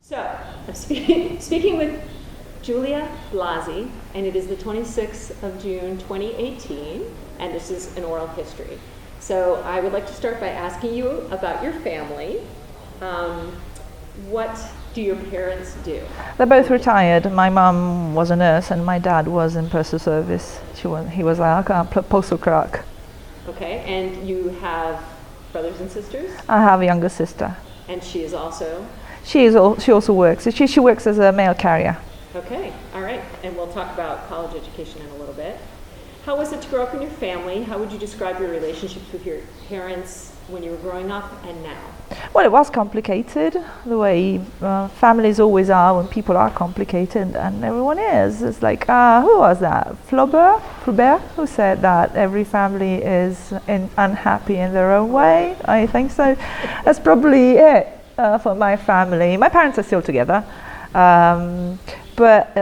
So, I'm speaking with Giulia Blasi, and it is the 26th of June, 2018, and this is an oral history. So I would like to start by asking you about your family. What do your parents do? They're both retired. My mum was a nurse and my dad was in postal service. He was like a postal clerk. Okay, and you have brothers and sisters? I have a younger sister. And she is also? She also works. She works as a mail carrier. Okay, all right. And we'll talk about college education in a little bit. How was it to grow up in your family? How would you describe your relationships with your parents when you were growing up and now? Well, it was complicated, the way families always are when people are complicated, and everyone is. It's like, who was that? Flaubert, who said that every family is unhappy in their own way? I think so. That's probably it for my family. My parents are still together. But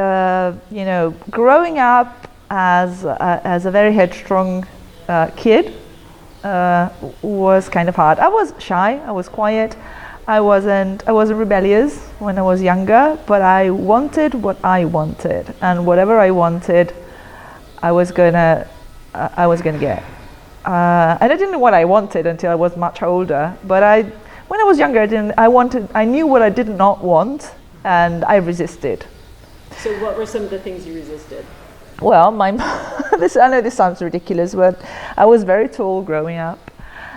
growing up as a very headstrong kid was kind of hard. I was shy, I was quiet, I wasn't rebellious when I was younger, but I wanted what I wanted, and whatever I wanted, I was gonna get. And I didn't know what I wanted until I was much older. But when I was younger, I knew what I did not want, and I resisted. So what were some of the things you resisted? Well, I know this sounds ridiculous, but I was very tall growing up,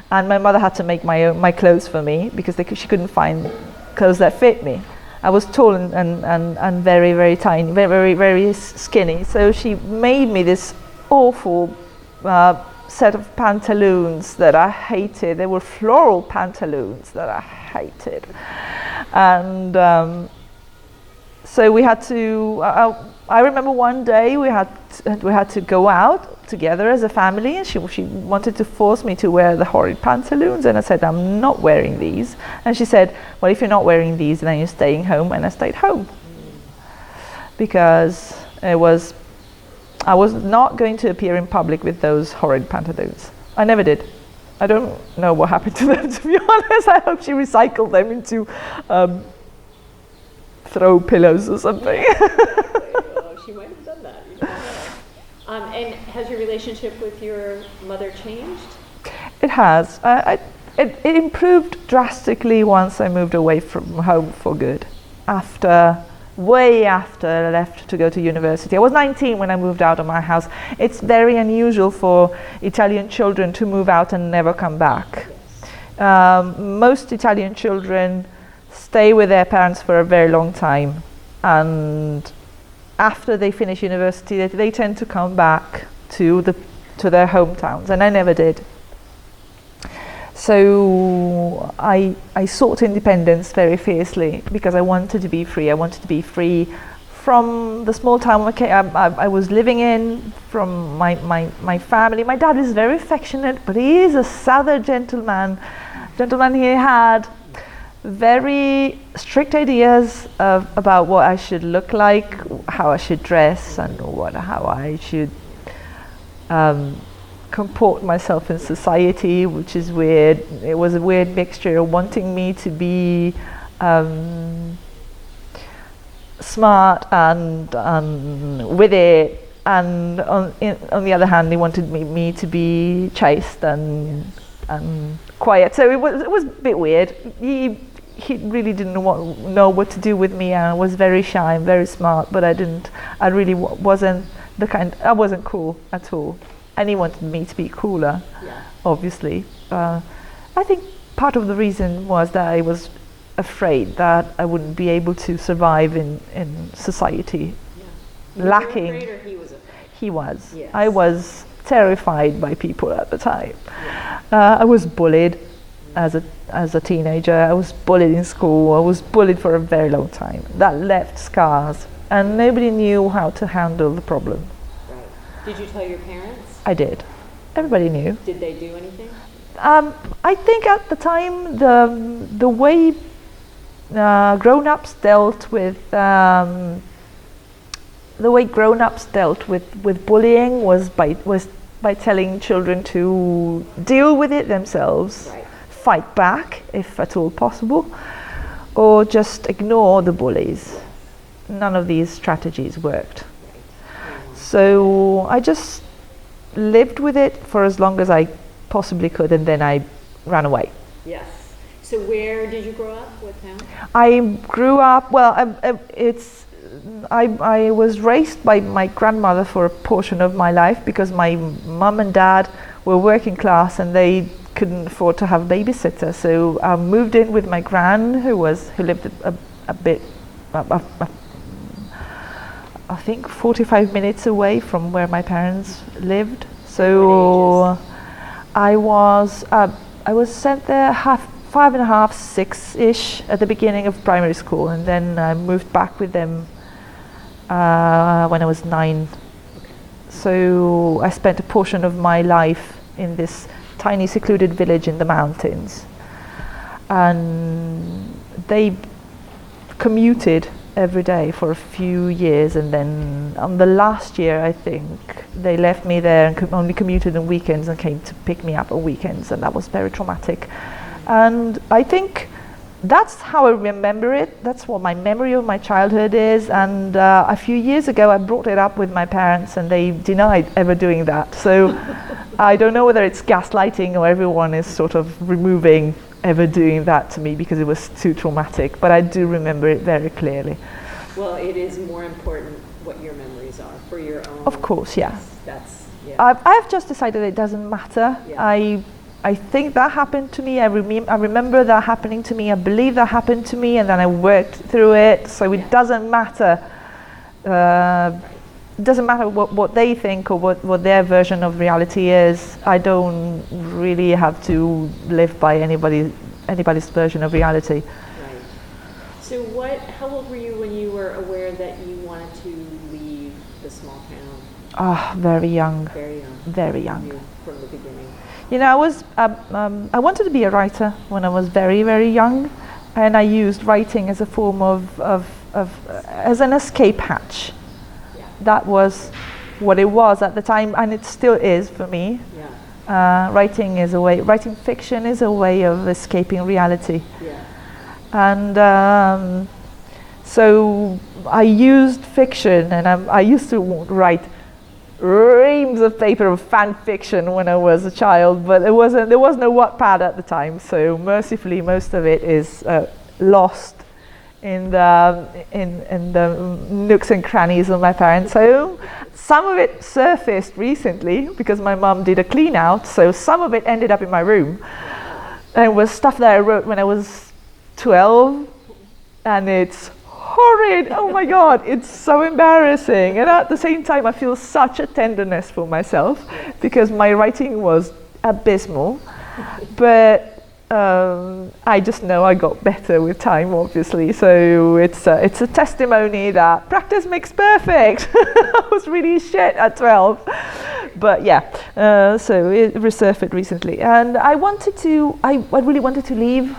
and my mother had to make my clothes for me because she couldn't find clothes that fit me. I was tall and very, very tiny, very, very, very skinny. So she made me this awful set of pantaloons that I hated. They were floral pantaloons that I hated, and so we had to. I remember one day we had to go out together as a family, and she wanted to force me to wear the horrid pantaloons, and I said, I'm not wearing these. And she said, well, if you're not wearing these, then you're staying home. And I stayed home because I was not going to appear in public with those horrid pantaloons. I never did. I don't know what happened to them, to be honest. I hope she recycled them into throw pillows or something. She might have done that. You don't know. And has your relationship with your mother changed? It has. It improved drastically once I moved away from home for good. Way after I left to go to university. I was 19 when I moved out of my house. It's very unusual for Italian children to move out and never come back. Yes. Most Italian children stay with their parents for a very long time, and after they finish university, they tend to come back to their hometowns, and I never did. So I sought independence very fiercely because I wanted to be free. I wanted to be free from the small town I was living in, from my family. My dad is very affectionate, but he is a southern gentleman. He had very strict ideas about what I should look like, how I should dress, and how I should comport myself in society, which is weird. It was a weird mixture of wanting me to be smart and with it, and on the other hand, he wanted me to be chaste and quiet. So it was a bit weird. He really didn't know what to do with me, and I was very shy and very smart, but I really wasn't I wasn't cool at all. And he wanted me to be cooler, yeah. Obviously. I think part of the reason was that I was afraid that I wouldn't be able to survive in society. Yeah. Lacking. You were afraid, or he was afraid? He was. Yes. I was terrified by people at the time. Yeah. I was bullied as a teenager. I was bullied in school. I was bullied for a very long time. That left scars, and nobody knew how to handle the problem. Right. Did you tell your parents? I did. Everybody knew. Did they do anything? I think at the time the way grown-ups dealt with bullying was by telling children to deal with it themselves. Right. Fight back if at all possible, or just ignore the bullies. None of these strategies worked. So I just lived with it for as long as I possibly could, and then I ran away. Yes. So where did you grow up? What town? I grew up, well, I was raised by my grandmother for a portion of my life because my mum and dad were working class and they couldn't afford to have a babysitter. So I moved in with my gran who lived a bit, I think 45 minutes away from where my parents lived. So I was sent there 5.5, 6-ish at the beginning of primary school, and then I moved back with them when I was 9. So I spent a portion of my life in this tiny secluded village in the mountains, and they commuted every day for a few years, and then on the last year I think they left me there and only commuted on weekends and came to pick me up on weekends, and that was very traumatic. And I think that's how I remember it. That's what my memory of my childhood is. And a few years ago I brought it up with my parents and they denied ever doing that. So I don't know whether it's gaslighting or everyone is sort of removing ever doing that to me because it was too traumatic. But I do remember it very clearly. Well, it is more important what your memories are for your own. Of course, yeah. Yeah. I've just decided it doesn't matter. Yeah. I think that happened to me. I remember that happening to me. I believe that happened to me, and then I worked through it. So it doesn't matter. It doesn't matter what they think or what their version of reality is. I don't really have to live by anybody's version of reality. Right. So how old were you when you were aware that you wanted to leave the small town? Ah, very young. Very young. Very young. You knew from the beginning. You know, I wanted to be a writer when I was very, very young, and I used writing as a form as an escape hatch. Yeah. That was what it was at the time, and it still is for me. Yeah. Writing fiction is a way of escaping reality. Yeah. And so I used fiction, and I used to write reams of paper of fan fiction when I was a child, but there was no Wattpad at the time, so mercifully most of it is lost in the nooks and crannies of my parents' home. Some of it surfaced recently because my mum did a clean out, so some of it ended up in my room, and it was stuff that I wrote when I was 12, and it's horrid. Oh my God, it's so embarrassing. And at the same time, I feel such a tenderness for myself because my writing was abysmal. But I just know I got better with time, obviously. So it's a testimony that practice makes perfect. I was really shit at 12. But yeah, so it resurfaced recently. And I really wanted to leave.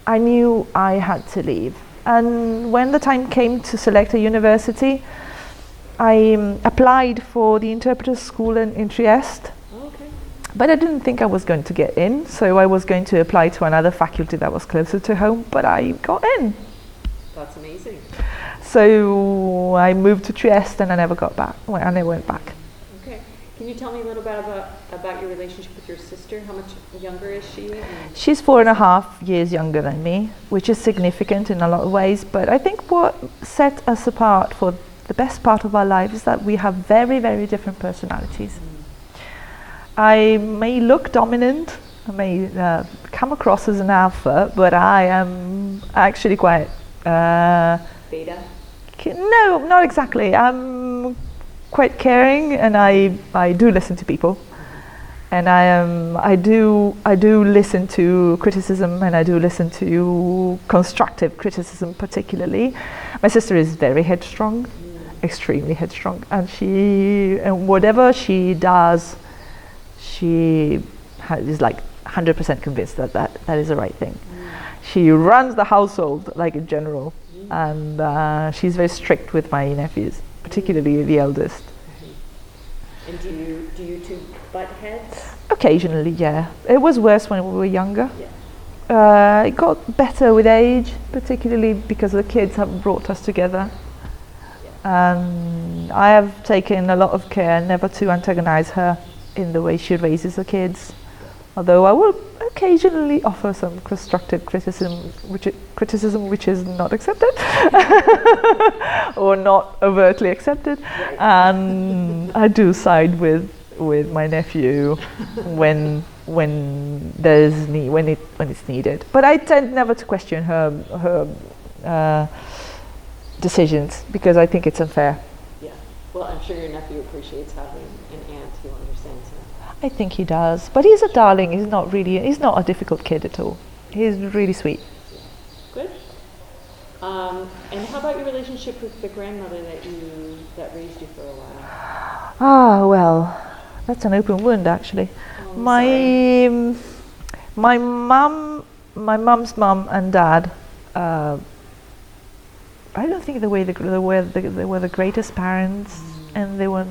I knew I had to leave. And when the time came to select a university, I applied for the interpreter school in Trieste. Okay. But I didn't think I was going to get in, so I was going to apply to another faculty that was closer to home, but I got in. That's amazing. So I moved to Trieste and I never got back. Well, I never went back. Okay. Can you tell me a little bit about your relationship with your sister? How much younger is she? She's 4.5 years younger than me, which is significant in a lot of ways. But I think what set us apart for the best part of our lives is that we have very, very different personalities. I may look dominant, I may come across as an alpha, but I am actually quite... Beta? No, not exactly. I'm quite caring, and I do listen to people, and I do listen to criticism, and I do listen to constructive criticism particularly. My sister is very headstrong, extremely headstrong, and whatever she does, she is like 100% convinced that is the right thing. She runs the household like a general, and she's very strict with my nephews, particularly the eldest. And do you two butt heads? Occasionally, yeah. It was worse when we were younger. Yeah. it got better with age, particularly because the kids have brought us together. And I have taken a lot of care never to antagonize her in the way she raises the kids. Although I will occasionally offer some constructive criticism which is not accepted or not overtly accepted. Right. And I do side with my nephew when it's needed. But I tend never to question her decisions because I think it's unfair. Yeah. Well, I'm sure your nephew appreciates having an aunt who understands him. I think he does, but he's a darling. He's not a difficult kid at all. He's really sweet. Good. And how about your relationship with the grandmother that raised you for a while? Ah, well, that's an open wound actually. Oh, my mum's mum and dad. I don't think they were the greatest parents, and they were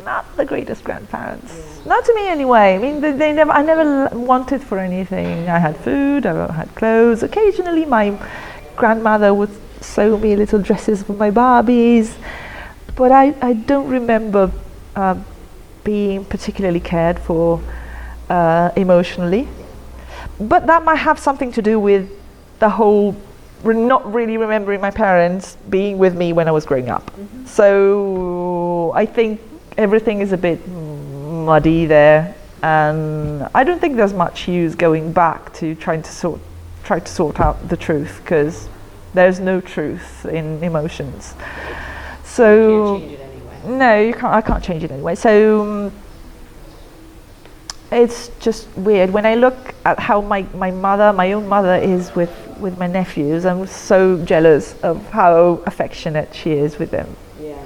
not the greatest grandparents. Yeah. Not to me anyway. I mean, I never wanted for anything. I had food, I had clothes. Occasionally my grandmother would sew me little dresses for my Barbies, but I don't remember being particularly cared for emotionally. But that might have something to do with the whole not really remembering my parents being with me when I was growing up. Mm-hmm. So I think everything is a bit muddy there, and I don't think there's much use going back to try to sort out the truth, because there's no truth in emotions. So you can't change it anyway. No, you can't. I can't change it anyway. So it's just weird when I look at how my own mother is with my nephews. I'm so jealous of how affectionate she is with them. Yeah.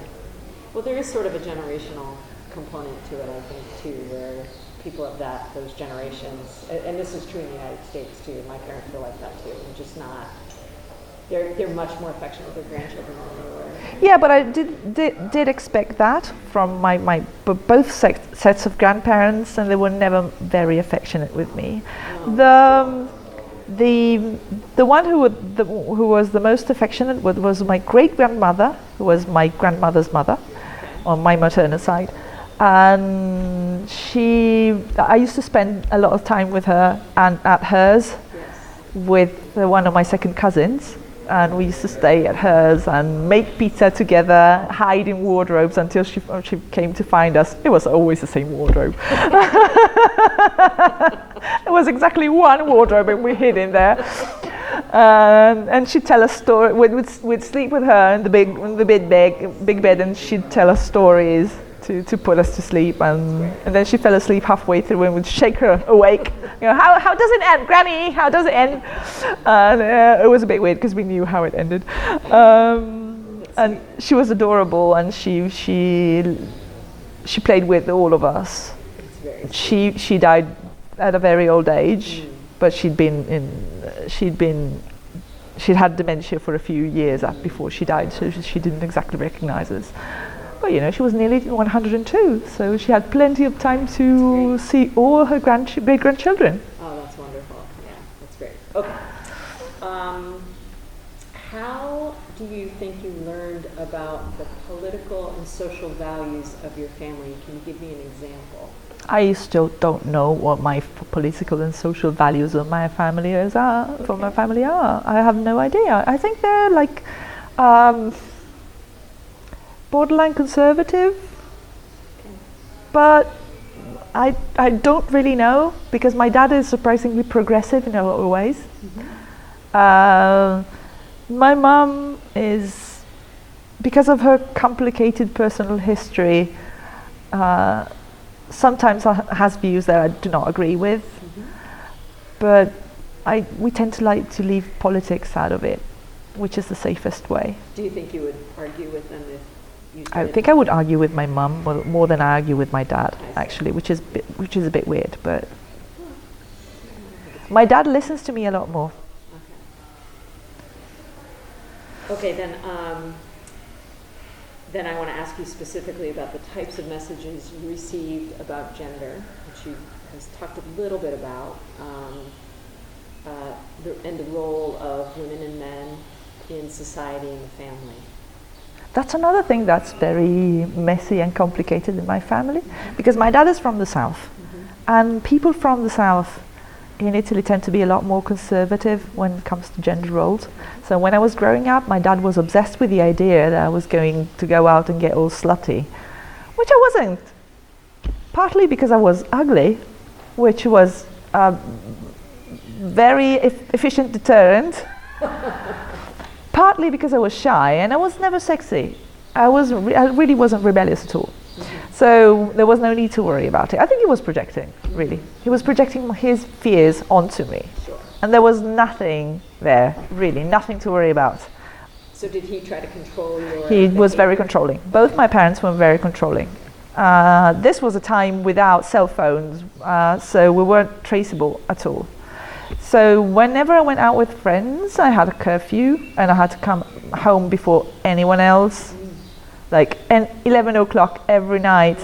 Well, there is sort of a generational component to it, I think, too, where people of those generations, and this is true in the United States too. My parents were like that too. They're just not. They're much more affectionate with their grandchildren than they were. Yeah, but I did expect that from my both sets of grandparents, and they were never very affectionate with me. Oh. The one who was the most affectionate was my great grandmother, who was my grandmother's mother, on my maternal side, and I used to spend a lot of time with her and at hers, yes, with one of my second cousins. And we used to stay at hers and make pizza together, hide in wardrobes until she came to find us. It was always the same wardrobe. It was exactly one wardrobe, and we hid in there. And she'd tell us stories. We'd sleep with her in the big bed, and she'd tell us stories to put us to sleep. And then she fell asleep halfway through, and we'd shake her awake. You know, how does it end, Granny? How does it end? And it was a bit weird because we knew how it ended. And she was adorable, and she played with all of us. She died at a very old age, but she'd had dementia for a few years before she died, so she didn't exactly recognize us. But you know, she was nearly 102, so she had plenty of time to see all her great grandchildren. Oh, that's wonderful. Yeah, that's great. Okay. How do you think you learned about the political and social values of your family? Can you give me an example? I still don't know what my political and social values of my family are. Okay. For my family are. I have no idea. I think they're like borderline conservative, okay, but I don't really know, because my dad is surprisingly progressive in a lot of ways. Mm-hmm. My mum is, because of her complicated personal history, sometimes has views that I do not agree with. Mm-hmm. But we tend to like to leave politics out of it, which is the safest way. Do you think you would argue with them if you did? I think I would argue with my mum more than I argue with my dad, actually, which is a bit weird. But my dad listens to me a lot more. Okay, then I want to ask you specifically about the types of messages you received about gender, which you have talked a little bit about. and the role of women and men in society and the family? That's another thing that's very messy and complicated in my family, because my dad is from the south, and people from the south in Italy tend to be a lot more conservative when it comes to gender roles. So when I was growing up, my dad was obsessed with the idea that I was going to go out and get all slutty, which I wasn't. Partly because I was ugly, which was a very efficient deterrent. Partly because I was shy and I was never sexy. I really wasn't rebellious at all. So there was no need to worry about it. I think he was projecting, really. He was projecting his fears onto me. Sure. And there was nothing there, really, nothing to worry about. So did he try to control your He was very controlling. Both my parents were very controlling. This was a time without cell phones, so we weren't traceable at all. So whenever I went out with friends, I had a curfew and I had to come home before anyone else, like 11 o'clock every night.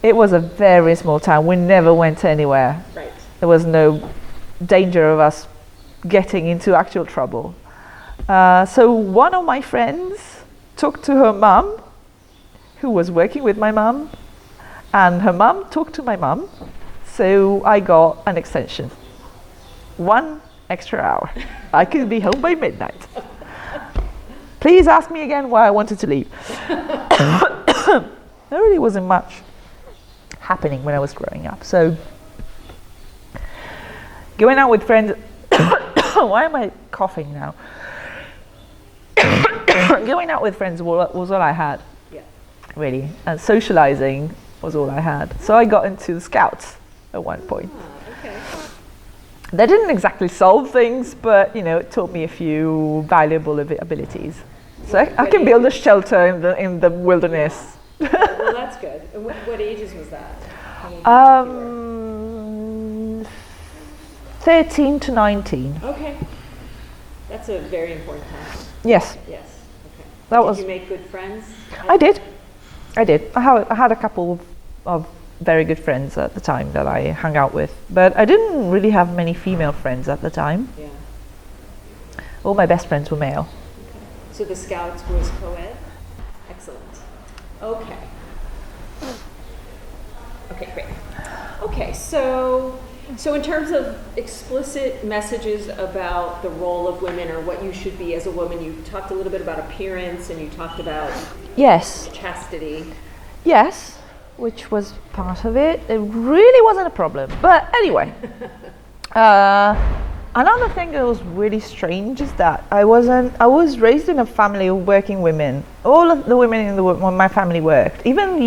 It was a very small town. We never went anywhere. Right. There was no danger of us getting into actual trouble. So one of my friends talked to her mum, who was working with my mum, and her mum talked to my mum, so I got an extension. 1 extra hour. I could be home by midnight. Please ask me again why I wanted to leave. There really wasn't much happening when I was growing up. So going out with friends, why am I coughing now? Going out with friends was all I had, really, and socializing was all I had. So I got into the Scouts at one point. Okay. They didn't exactly solve things, but it taught me a few valuable abilities. So I can build a shelter in the wilderness. Well, that's good. And what ages was that? 13 to 19. Okay. That's a very important time. Yes. Yes. Okay. Did you make good friends? I did. I had a couple of very good friends at the time that I hung out with, but I didn't really have many female friends at the time. Yeah. All my best friends were male. Okay. So the Scouts was co-ed? Excellent. Okay. Okay, great. Okay, so in terms of explicit messages about the role of women or what you should be as a woman, you talked a little bit about appearance and you talked about Yes. chastity. Yes, which was part of it. It really wasn't a problem. But anyway, another thing that was really strange is that I was raised in a family of working women. All of the women in my family worked. Even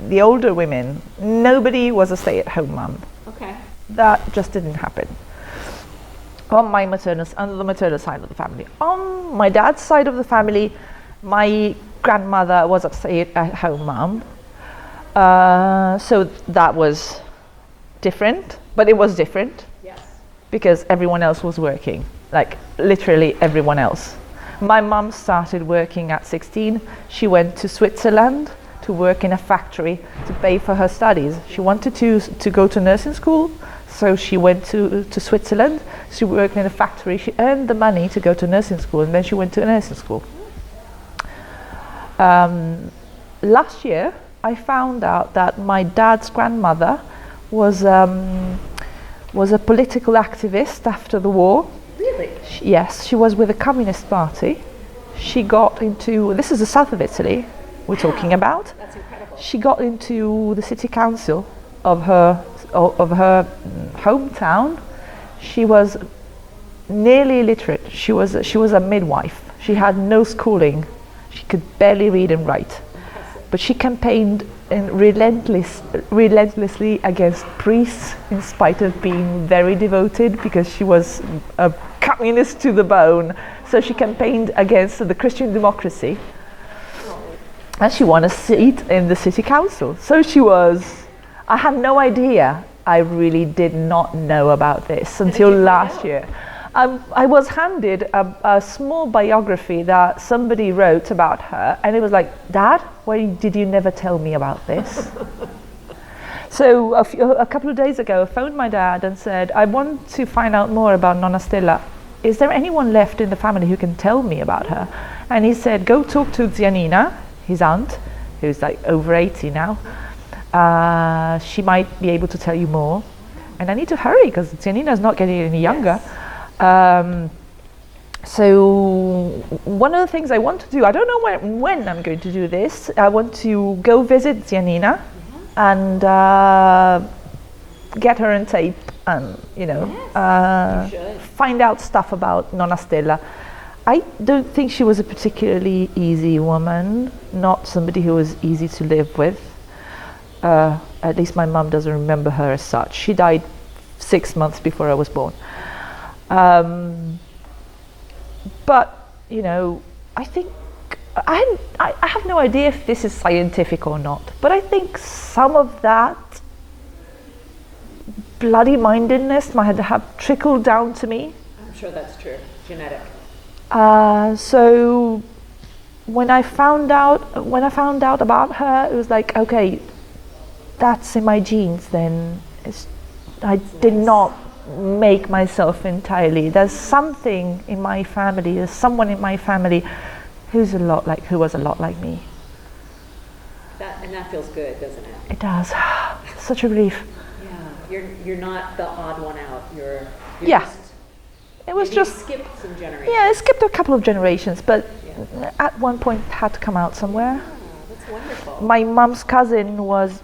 the older women, nobody was a stay-at-home mum. Okay. That just didn't happen. On the maternal side of the family. On my dad's side of the family, my grandmother was a stay-at-home mum. So that was different, but it was different. Yes. Because everyone else was working, like literally everyone else. My mum started working at 16. She went to Switzerland to work in a factory to pay for her studies. She wanted to go to nursing school, so she went to Switzerland. She worked in a factory. She earned the money to go to nursing school, and then she went to nursing school. Last year, I found out that my dad's grandmother was a political activist after the war. Really? Yes, she was with the Communist Party. She got into, this is the south of Italy we're talking about. That's incredible. She got into the city council of her hometown. She was nearly illiterate. She was a midwife. She had no schooling. She could barely read and write. But she campaigned relentlessly against priests, in spite of being very devoted, because she was a communist to the bone. So she campaigned against the Christian democracy, and she won a seat in the city council. So I had no idea. I really did not know about this until last year. I was handed a small biography that somebody wrote about her, and it was like, Dad, why did you never tell me about this? So a couple of days ago, I phoned my dad and said, I want to find out more about Nonna Stella. Is there anyone left in the family who can tell me about her? And he said, go talk to Zia Nina, his aunt, who's like over 80 now. She might be able to tell you more. And I need to hurry because Zia Nina is not getting any younger. Yes. So one of the things I want to do, I don't know when I'm going to do this. I want to go visit Zia Nina and get her on tape and, find out stuff about Nonna Stella. I don't think she was a particularly easy woman, not somebody who was easy to live with. At least my mum doesn't remember her as such. She died 6 months before I was born. But, I think, I have no idea if this is scientific or not, but I think some of that bloody-mindedness might have trickled down to me. I'm sure that's true. Genetic. So when I found out about her, it was like, okay, that's in my genes then. I did not make myself entirely. There's something in my family, there's someone in my family who was a lot like me. And that feels good, doesn't it? It does. Such a relief. Yeah, you're not the odd one out. You're It was just skipped some generations. Yeah, it skipped a couple of generations, but at one point it had to come out somewhere. That's wonderful. My mum's cousin was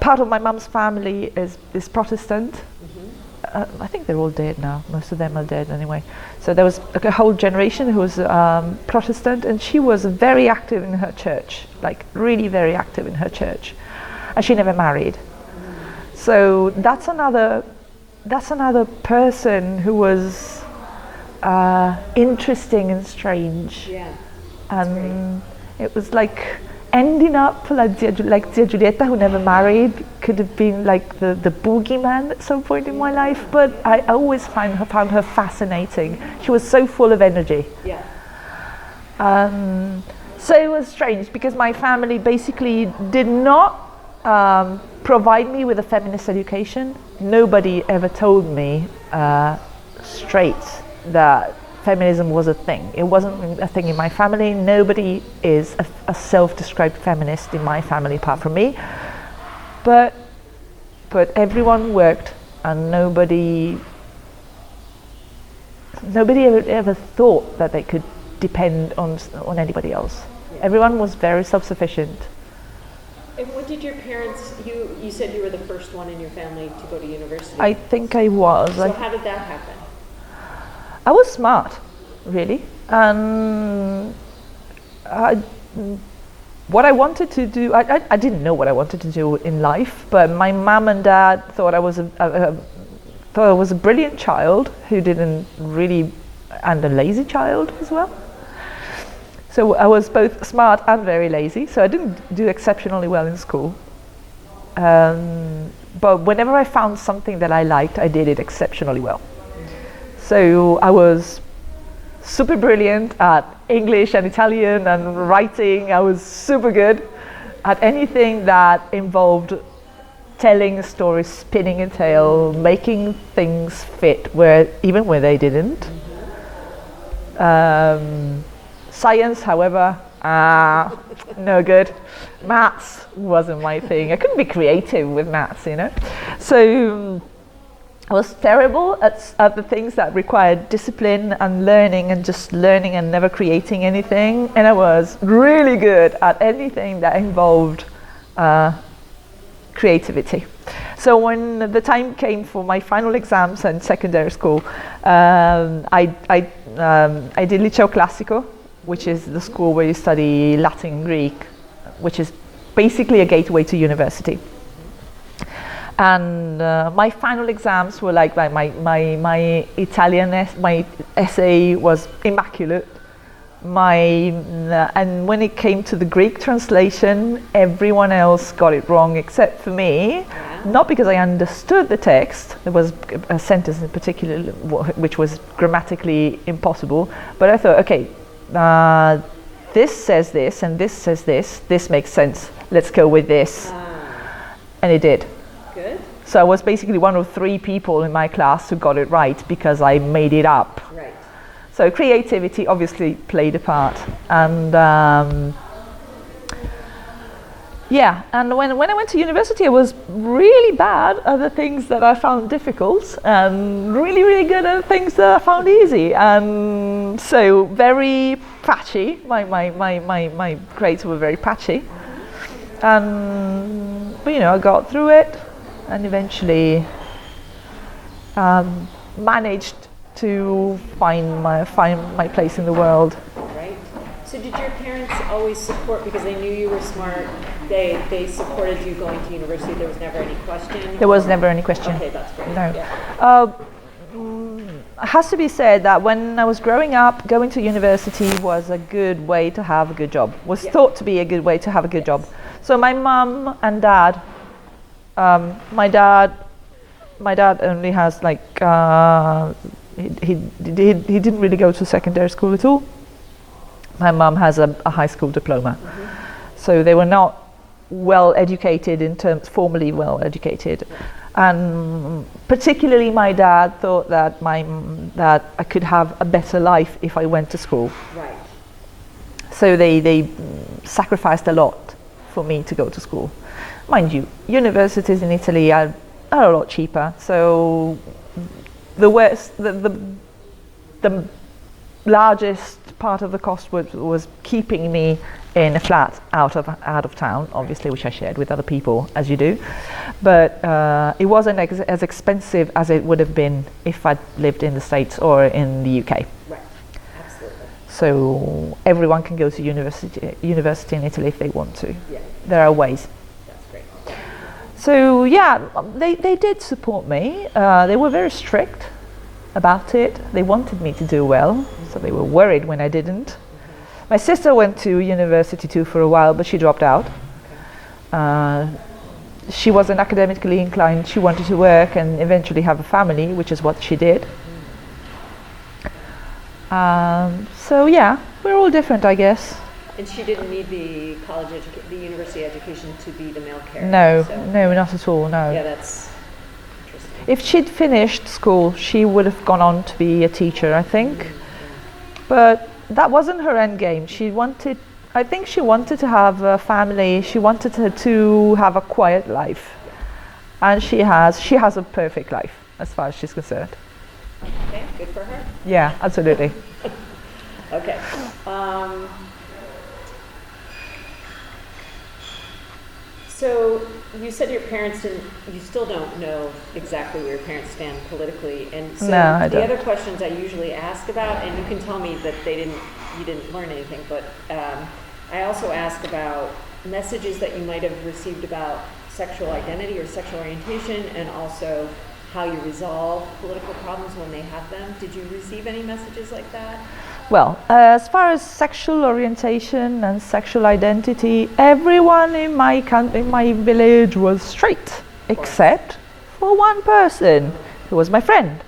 part of my mum's family is Protestant. I think they're all dead now. Most of them are dead anyway. So there was a whole generation who was Protestant, and she was very active in her church, like really very active in her church, and she never married. So that's another person who was interesting and strange. Yeah. And it was like ending up like Zia Giulietta, who never married, could have been like the boogeyman at some point in my life, but I always found her fascinating. She was so full of energy. Yeah. So it was strange because my family basically did not provide me with a feminist education. Nobody ever told me straight that feminism was a thing. It wasn't a thing in my family. Nobody is a self-described feminist in my family apart from me. But everyone worked, and nobody ever thought that they could depend on anybody else. Yeah. Everyone was very self-sufficient. And what did your parents, you said you were the first one in your family to go to university. I think I was. So how did that happen? I was smart, really. And what I wanted to do, I didn't know what I wanted to do in life, but my mum and dad thought I was a brilliant child who didn't really, and a lazy child as well. So I was both smart and very lazy, so I didn't do exceptionally well in school. But whenever I found something that I liked, I did it exceptionally well. So I was super brilliant at English and Italian and writing. I was super good at anything that involved telling a story, spinning a tale, making things fit even where they didn't. Science, however, no good. Maths wasn't my thing. I couldn't be creative with maths, So I was terrible at the things that required discipline and learning and never creating anything. And I was really good at anything that involved creativity. So when the time came for my final exams in secondary school, I did Liceo Classico, which is the school where you study Latin and Greek, which is basically a gateway to university. And my final exams were like my Italian, my essay was immaculate. And when it came to the Greek translation, everyone else got it wrong except for me. Yeah. Not because I understood the text. There was a sentence in particular which was grammatically impossible. But I thought, okay, this says this and this says this. This makes sense. Let's go with this. and it did. Good. So I was basically one of 3 people in my class who got it right because I made it up. Right. So creativity obviously played a part. And and when I went to university, I was really bad at the things that I found difficult and really, really good at things that I found easy. And so very patchy. My grades were very patchy. But I got through it and eventually managed to find my place in the world. Right. So did your parents always support, because they knew you were smart, they supported you going to university? There was never any question? There was never any question. Okay, that's great. No. Yeah. It has to be said that when I was growing up, going to university was a good way to have a good job, was thought to be a good way to have a good job. So my mum and dad, my dad only has he didn't really go to secondary school at all. My mum has a high school diploma. So they were not well educated formally well educated. And particularly my dad thought that that I could have a better life if I went to school. Right. So they sacrificed a lot for me to go to school. Mind you, universities in Italy are a lot cheaper. So the largest part of the cost was keeping me in a flat out of town, obviously, which I shared with other people, as you do. But it wasn't as expensive as it would have been if I'd lived in the States or in the UK. Right. Absolutely. So everyone can go to university in Italy if they want to. Yeah. There are ways. That's great. So they did support me. They were very strict about it. They wanted me to do well, so they were worried when I didn't. My sister went to university too for a while, but she dropped out. She wasn't academically inclined. She wanted to work and eventually have a family, which is what she did. So we're all different, I guess. And she didn't need the the university education to be the male character? No, not at all, no. Yeah, that's interesting. If she'd finished school, she would have gone on to be a teacher, I think. But that wasn't her end game. I think she wanted to have a family. She wanted to have a quiet life. And she has a perfect life, as far as she's concerned. Okay, good for her. Yeah, absolutely. Okay. So you said your parents you still don't know exactly where your parents stand politically, and so no, I the don't. other questions I usually ask about, and you can tell me that you didn't learn anything, but I also ask about messages that you might have received about sexual identity or sexual orientation, and also how you resolve political problems when they have them. Did you receive any messages like that? Well, as far as sexual orientation and sexual identity, everyone in my village was straight, except for one person, who was my friend.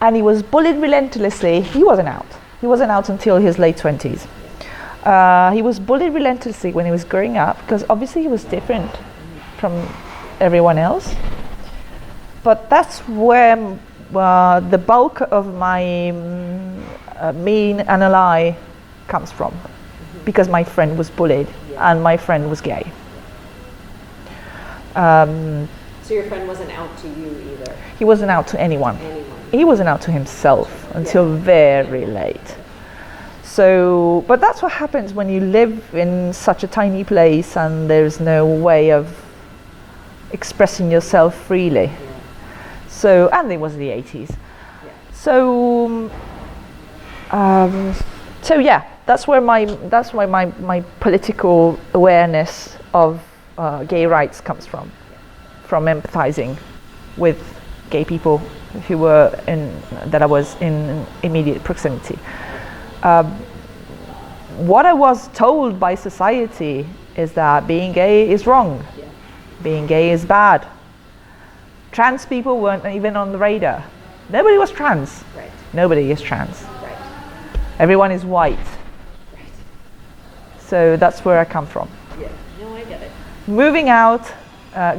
And he was bullied relentlessly. He wasn't out. He wasn't out until his late 20s. He was bullied relentlessly when he was growing up, because obviously he was different from everyone else. But that's where the bulk of my mean and a lie comes from, because my friend was bullied and my friend was gay. So your friend wasn't out to you either? He wasn't out to anyone. He wasn't out to himself until very late. So, but that's what happens when you live in such a tiny place and there's no way of expressing yourself freely. So, and it was the 80s. So that's where my political awareness of gay rights comes from empathizing with gay people that I was in immediate proximity. What I was told by society is that being gay is wrong, being gay is bad. Trans people weren't even on the radar. Nobody was trans. Right. Nobody is trans. Right. Everyone is white. Right. So that's where I come from. Yeah. No, I get it. Moving out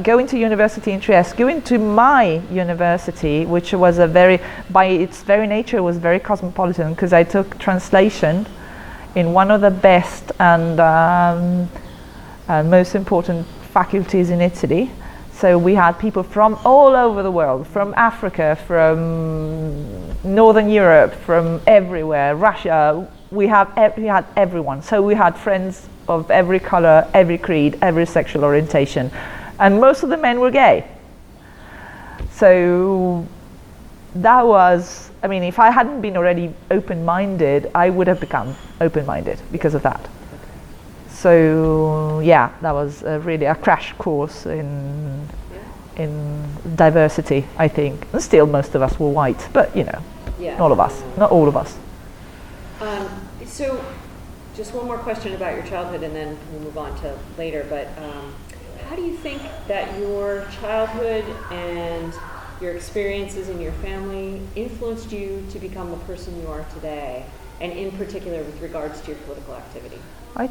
going to university in Trieste, going to my university, which was by its very nature, was very cosmopolitan, because I took translation in one of the best and most important faculties in Italy. So we had people from all over the world, from Africa, from Northern Europe, from everywhere, Russia. We had everyone. So we had friends of every color, every creed, every sexual orientation. And most of the men were gay. So that was, I mean, if I hadn't been already open-minded, I would have become open-minded because of that. So yeah, that was really a crash course in diversity, I think. And still, most of us were white, but you know, not all of us. So, just one more question about your childhood, and then we'll move on to later. But how do you think that your childhood and your experiences in your family influenced you to become the person you are today, and in particular with regards to your political activity? I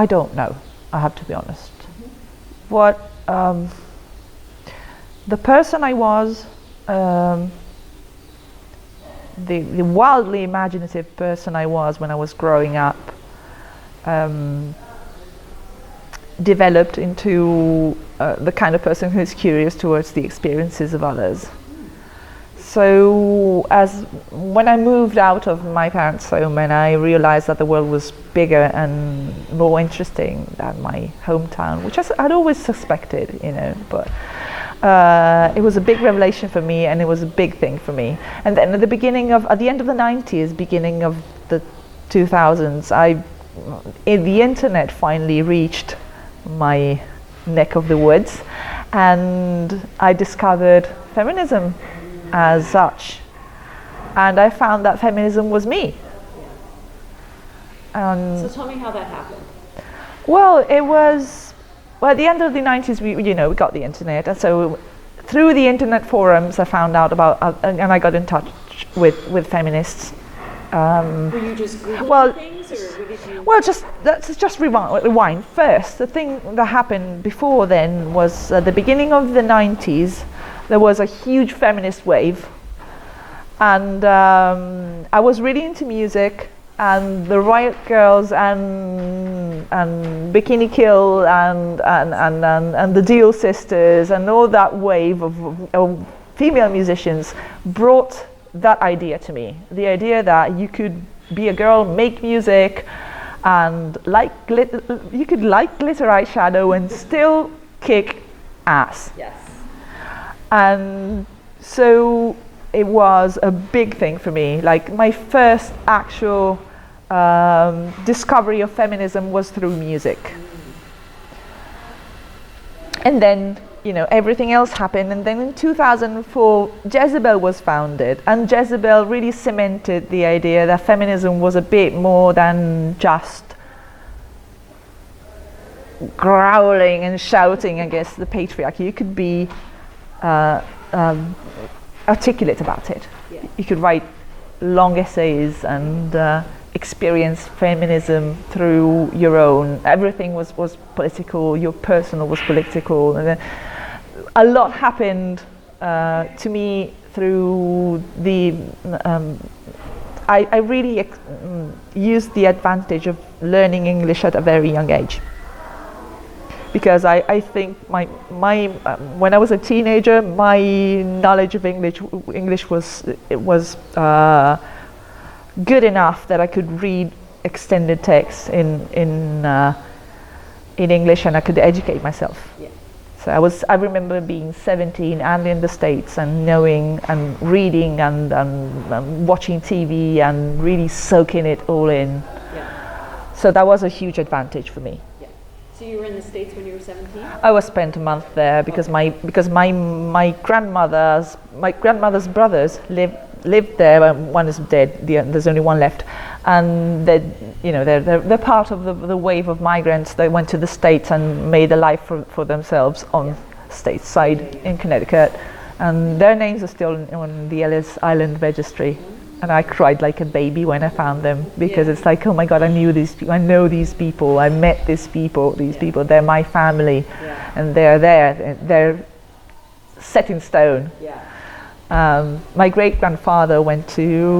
don't know, I have to be honest. What the person I was, the wildly imaginative person I was when I was growing up, developed into the kind of person who's curious towards the experiences of others. So when I moved out of my parents' home and I realized that the world was bigger and more interesting than my hometown, which I'd always suspected, you know, but it was a big revelation for me, and it was a big thing for me. And then at the end of the 90s, beginning of the 2000s, the internet finally reached my neck of the woods, and I discovered feminism as such, and I found that feminism was me. So tell me how that happened. Well, at the end of the 90s, we got the internet, and so through the internet forums, I found out about, and I got in touch with feminists. Were you just Googling things, or what did you? Well, let's just rewind. First, the thing that happened before then was at the beginning of the 90s, there was a huge feminist wave, and I was really into music, and the Riot Girls and Bikini Kill and the Deal Sisters and all that wave of female musicians brought that idea to me. The idea that you could be a girl, make music, and you could like glitter eyeshadow and still kick ass. Yes. And so it was a big thing for me. Like, my first actual discovery of feminism was through music. And then, everything else happened. And then in 2004, Jezebel was founded. And Jezebel really cemented the idea that feminism was a bit more than just growling and shouting against the patriarchy. You could be articulate about it. Yeah. You could write long essays and experience feminism through your own. Everything was political. Your personal was political, and then a lot happened to me through the. I really used the advantage of learning English at a very young age. Because I think my when I was a teenager, my knowledge of English was good enough that I could read extended texts in English, and I could educate myself. Yeah. So I remember being 17 and in the States and knowing and reading and watching TV and really soaking it all in. Yeah. So that was a huge advantage for me. So you were in the States when you were 17? I spent a month there because my grandmother's brothers lived there. One is dead. There's only one left, and they're part of the wave of migrants that went to the States and made a life for themselves on stateside in Connecticut, and their names are still on the Ellis Island Registry. and I cried like a baby when I found them, because it's like, oh my God, I know these people, I met these people, they're my family, and they're there, they're set in stone. My great-grandfather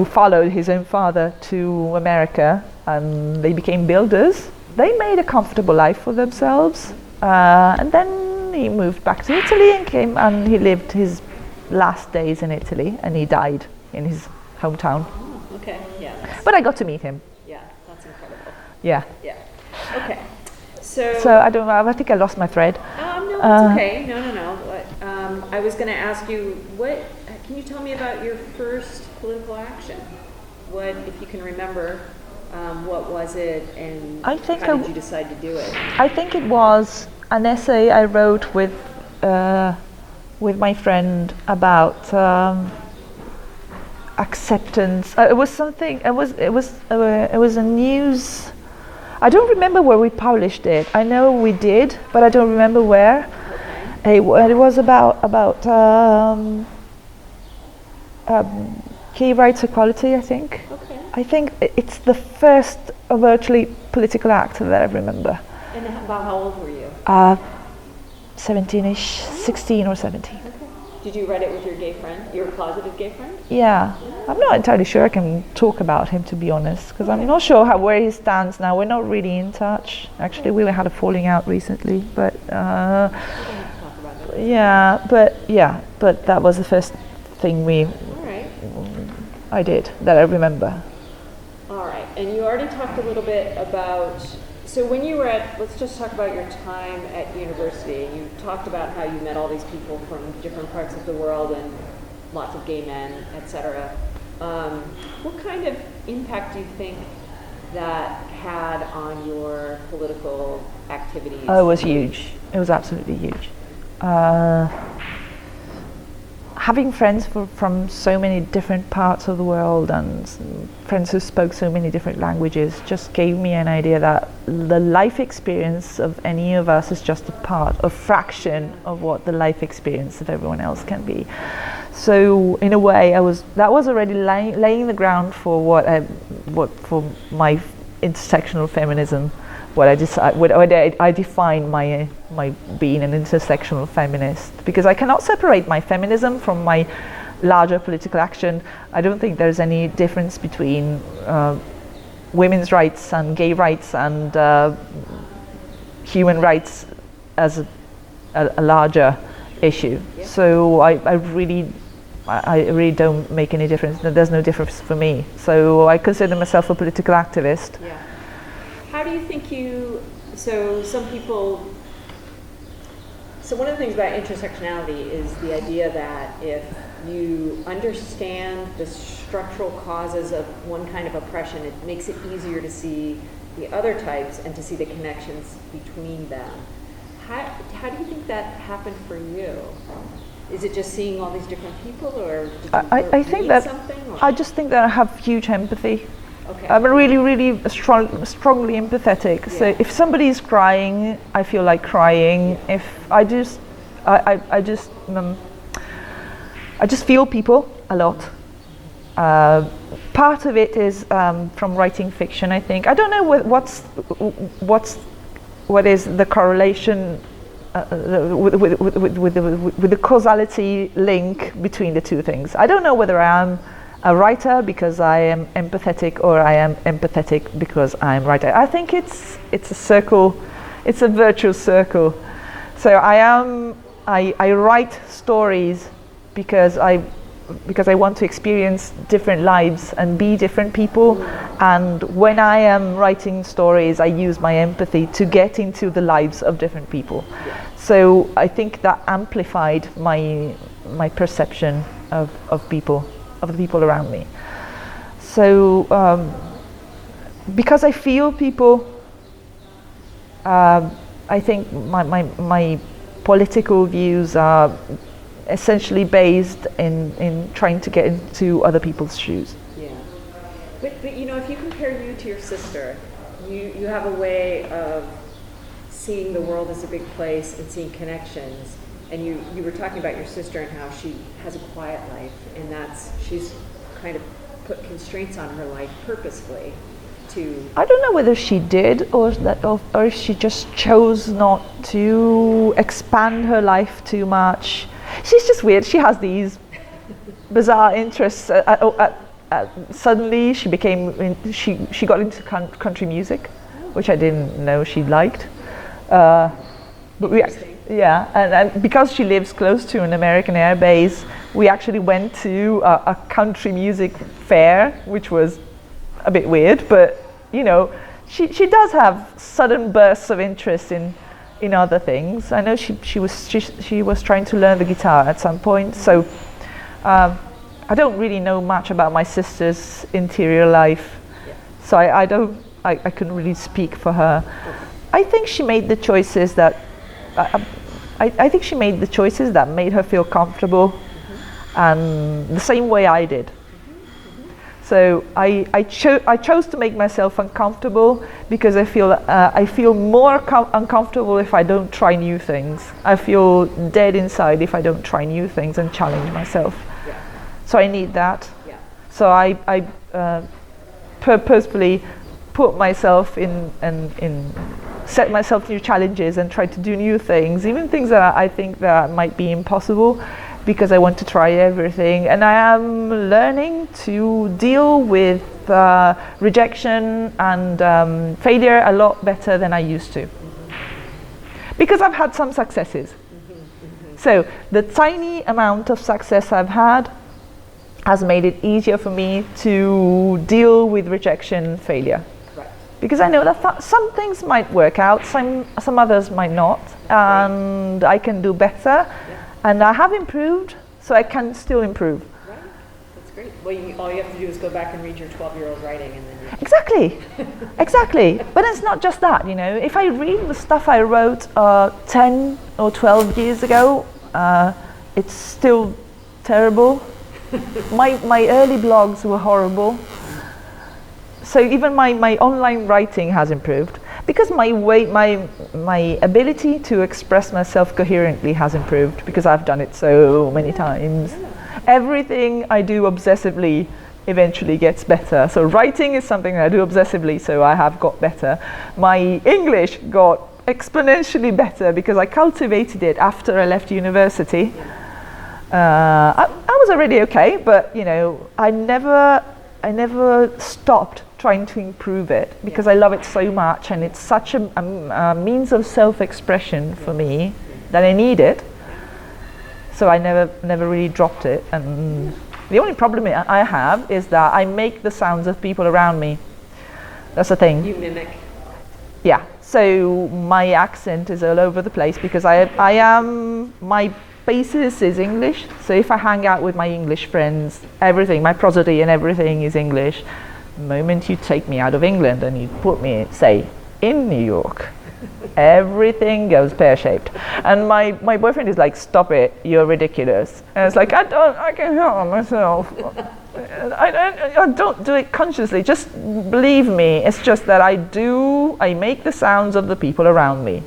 followed his own father to America, and they became builders. They made a comfortable life for themselves, and then he moved back to Italy and he lived his last days in Italy, and he died in his hometown. Oh, okay, yeah. But I got to meet him. Yeah, that's incredible. Yeah. Yeah. Okay. So I don't know. I think I lost my thread. No, it's okay. No. I was going to ask you, can you tell me about your first political action? What, if you can remember, what was it, and how did you decide to do it? I think it was an essay I wrote with my friend about acceptance. It was something. It was a news. I don't remember where we published it. I know we did, but I don't remember where. Okay. It was about gay rights equality, I think. Okay. I think it's the first overtly political act that I remember. And about how old were you? 17-ish, 16 or 17. Okay. Did you write it with your gay friend, your closeted gay friend? Yeah. I'm not entirely sure I can talk about him, to be honest, because I'm not sure where he stands now. We're not really in touch. Actually, we had a falling out recently, but but that was the first thing I did that I remember. All right, and you already talked a little bit about, so when you were let's just talk about your time at university. You talked about how you met all these people from different parts of the world and lots of gay men, etc. What kind of impact do you think that had on your political activities? Oh, it was huge. It was absolutely huge. Having friends from so many different parts of the world and friends who spoke so many different languages just gave me an idea that the life experience of any of us is just a fraction of what the life experience of everyone else can be. So in a way, that was already laying the ground for for my intersectional feminism. I define my being an intersectional feminist, because I cannot separate my feminism from my larger political action. I don't think there's any difference between women's rights and gay rights and human rights as a larger issue. Yeah. So I really don't make any difference. There's no difference for me. So I consider myself a political activist. Yeah. How do you think so one of the things about intersectionality is the idea that if you understand the structural causes of one kind of oppression, it makes it easier to see the other types and to see the connections between them. How do you think that happened for you? Is it just seeing all these different people, or did you I think that something? I just think that I have huge empathy. Okay. I'm really strongly empathetic. Yeah. So if somebody is crying, I feel like crying. If I just feel people a lot. Part of it is from writing fiction, I think. I don't know what is the correlation with the causality link between the two things. I don't know whether I'm a writer because I am empathetic, or I am empathetic because I'm a writer. I think it's a circle, it's a virtuous circle. So I write stories because I want to experience different lives and be different people. And when I am writing stories, I use my empathy to get into the lives of different people. So I think that amplified my perception of people, of the people around me. So because I feel people, I think my political views are essentially based in trying to get into other people's shoes. Yeah, but if you compare you to your sister, you have a way of seeing the world as a big place and seeing connections. And you were talking about your sister and how she has a quiet life, and she's kind of put constraints on her life purposefully to... I don't know whether she did or if she just chose not to expand her life too much. She's just weird. She has these bizarre interests. Suddenly she got into country music, which I didn't know she liked. But and because she lives close to an American air base, we actually went to a country music fair, which was a bit weird, but you know, she does have sudden bursts of interest in other things. I know she was trying to learn the guitar at some point, so I don't really know much about my sister's interior life, so I couldn't really speak for her. I think she made the choices that I think she made the choices that made her feel comfortable, and the same way I did. So I chose to make myself uncomfortable because I feel more uncomfortable if I don't try new things. I feel dead inside if I don't try new things and challenge myself. Yeah. So I need that. Yeah. So I purposefully put myself in set myself new challenges and try to do new things, even things that I think that might be impossible, because I want to try everything. And I am learning to deal with rejection and failure a lot better than I used to, because I've had some successes. So the tiny amount of success I've had has made it easier for me to deal with rejection and failure. Because I know that some things might work out, some others might not, and I can do better. And I have improved, so I can still improve. Right, that's great. Well, all you have to do is go back and read your 12-year-old writing, and then Exactly. But it's not just that, you know. If I read the stuff I wrote 10 or 12 years ago, it's still terrible. My early blogs were horrible. So even my online writing has improved, because my ability to express myself coherently has improved, because I've done it so many times. Everything I do obsessively eventually gets better. So writing is something that I do obsessively, so I have got better. My English got exponentially better because I cultivated it after I left university. I was already okay, but you know, I never stopped trying to improve it, because I love it so much, and it's such a means of self-expression for me that I need it. So I never really dropped it. And the only problem I have is that I make the sounds of people around me. That's the thing. you mimic. Yeah. So my accent is all over the place, because my basis is English. So if I hang out with my English friends, everything, my prosody and everything is English. The moment you take me out of England and you put me, say, in New York, everything goes pear-shaped. And my boyfriend is like, stop it, you're ridiculous. And it's like, I can help myself. I don't do it consciously, just believe me. It's just that I make the sounds of the people around me.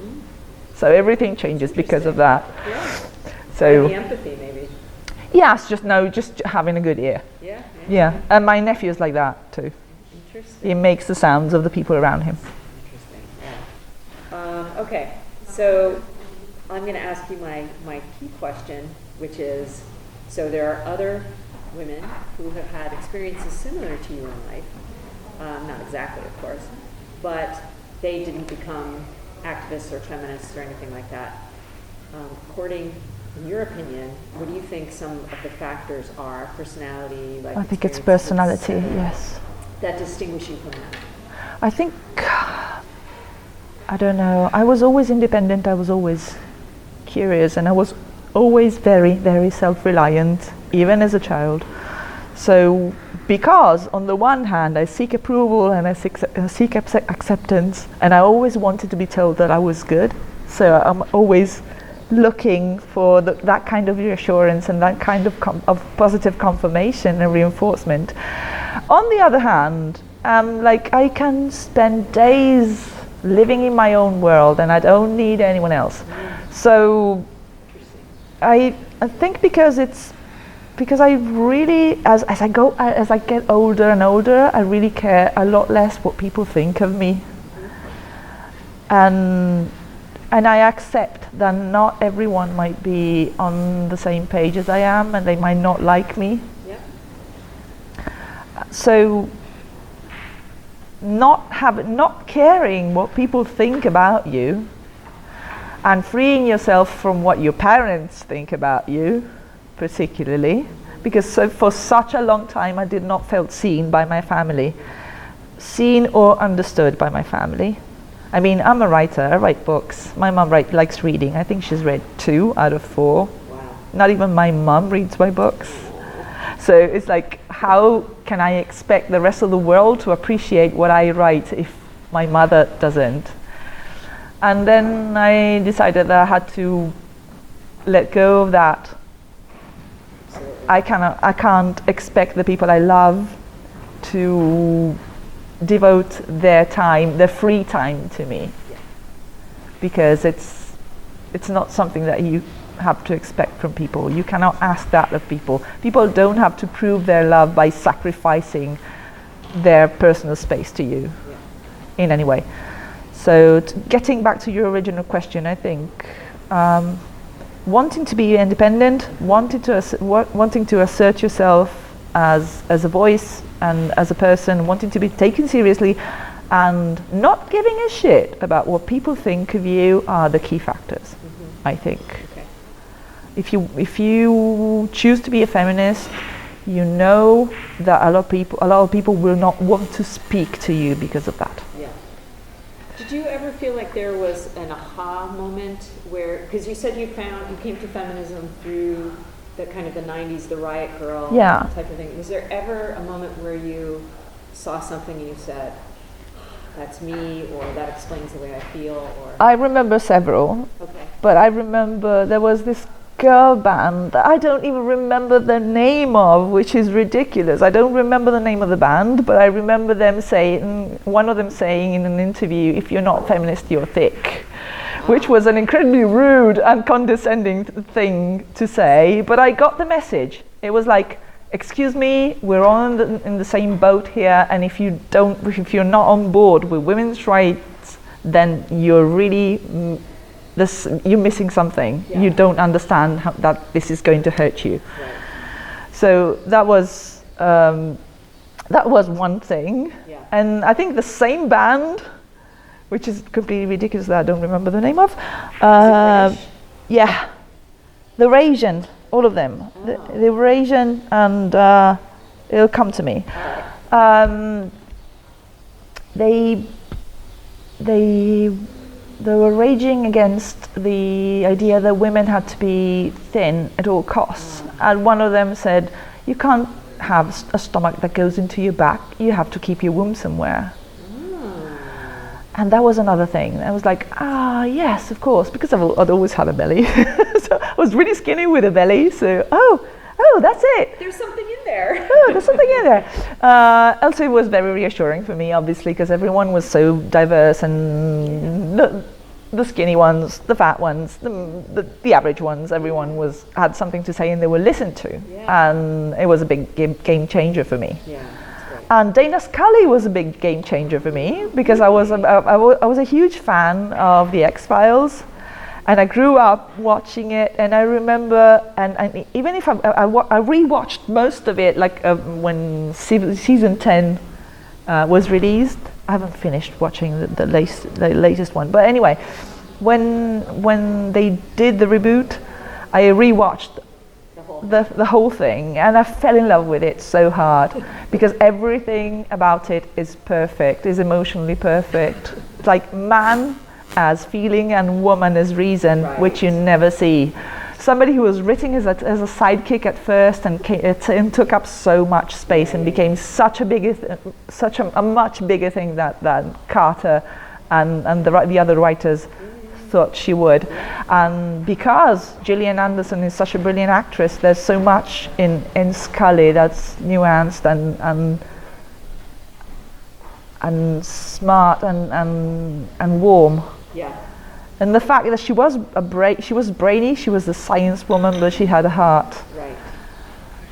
So everything changes because of that. Yeah. So the empathy, maybe. Yes, just having a good ear. Yeah, and my nephew's like that too. Interesting. He makes the sounds of the people around him. Interesting. Yeah. Okay, so I'm going to ask you my key question, which is: so there are other women who have had experiences similar to you in life, not exactly, of course, but they didn't become activists or feminists or anything like that. In your opinion, what do you think some of the factors are, personality, life I think it's experiences, personality, yes. that distinguish you from them? I think, I don't know, I was always independent, I was always curious, and I was always very, very self-reliant, even as a child. So, because on the one hand I seek approval and I seek acceptance, and I always wanted to be told that I was good, so I'm always looking for that kind of reassurance and that kind of positive confirmation and reinforcement. On the other hand, I can spend days living in my own world and I don't need anyone else. So I think because it's because I really, as I get older and older, I really care a lot less what people think of me, and I accept that not everyone might be on the same page as I am, and they might not like me. Yep. So not caring what people think about you, and freeing yourself from what your parents think about you, particularly, because for such a long time I did not feel seen by my family, seen or understood by my family. I mean, I'm a writer, I write books. My mum likes reading. I think she's read 2 out of 4. Wow. Not even my mum reads my books. So it's like, how can I expect the rest of the world to appreciate what I write if my mother doesn't? And then I decided that I had to let go of that. I can't expect the people I love to devote their time, their free time to me, because it's not something that you have to expect from people. You cannot ask that of people. People don't have to prove their love by sacrificing their personal space to you in any way. So getting back to your original question, I think wanting to be independent, wanting to assert yourself as a voice and as a person, wanting to be taken seriously, and not giving a shit about what people think of you are the key factors, I think. Okay. If you choose to be a feminist, you know that a lot of people will not want to speak to you because of that. Yeah. Did you ever feel like there was an aha moment where, because you said you came to feminism through the kind of the 90s, the riot girl type of thing. Was there ever a moment where you saw something and you said, that's me, or that explains the way I feel? Or I remember several, okay. But I remember there was this girl band that I don't even remember the name of, which is ridiculous. I don't remember the name of the band, but I remember one of them saying in an interview, if you're not feminist, you're thick. Which was an incredibly rude and condescending thing to say, but I got the message. It was like, excuse me, we're all in the same boat here, and if you're not on board with women's rights, then you're really you're missing something. Yeah. You don't understand that this is going to hurt you. Right. So that was one thing, and I think the same band, which is completely ridiculous that I don't remember the name of. Yeah, the Eurasian, all of them. Oh. The Eurasian, and it'll come to me. Right. They were raging against the idea that women had to be thin at all costs. And one of them said, you can't have a stomach that goes into your back, you have to keep your womb somewhere. And that was another thing. I was like, yes, of course, because I'd always had a belly. So I was really skinny with a belly. So, that's it. There's something in there. There's something in there. Also, it was very reassuring for me, obviously, because everyone was so diverse, and the skinny ones, the fat ones, the average ones, everyone had something to say and they were listened to. Yeah. And it was a big game changer for me. Yeah. And Dana Scully was a big game changer for me, because I was a huge fan of the X-Files, and I grew up watching it. And I remember, and even if I rewatched most of it, like when season 10 was released. I haven't finished watching the latest one, but anyway, when they did the reboot, I rewatched the whole thing, and I fell in love with it so hard, because everything about it is perfect, is emotionally perfect. It's like man as feeling and woman as reason, right, which you never see. Somebody who was written as a sidekick at first and took up so much space and became such a much bigger thing than Carter and the other writers thought she would. And because Gillian Anderson is such a brilliant actress, there's so much in Scully that's nuanced and smart and warm. Yeah. And the fact that she was brainy, she was a science woman, but she had a heart. Right.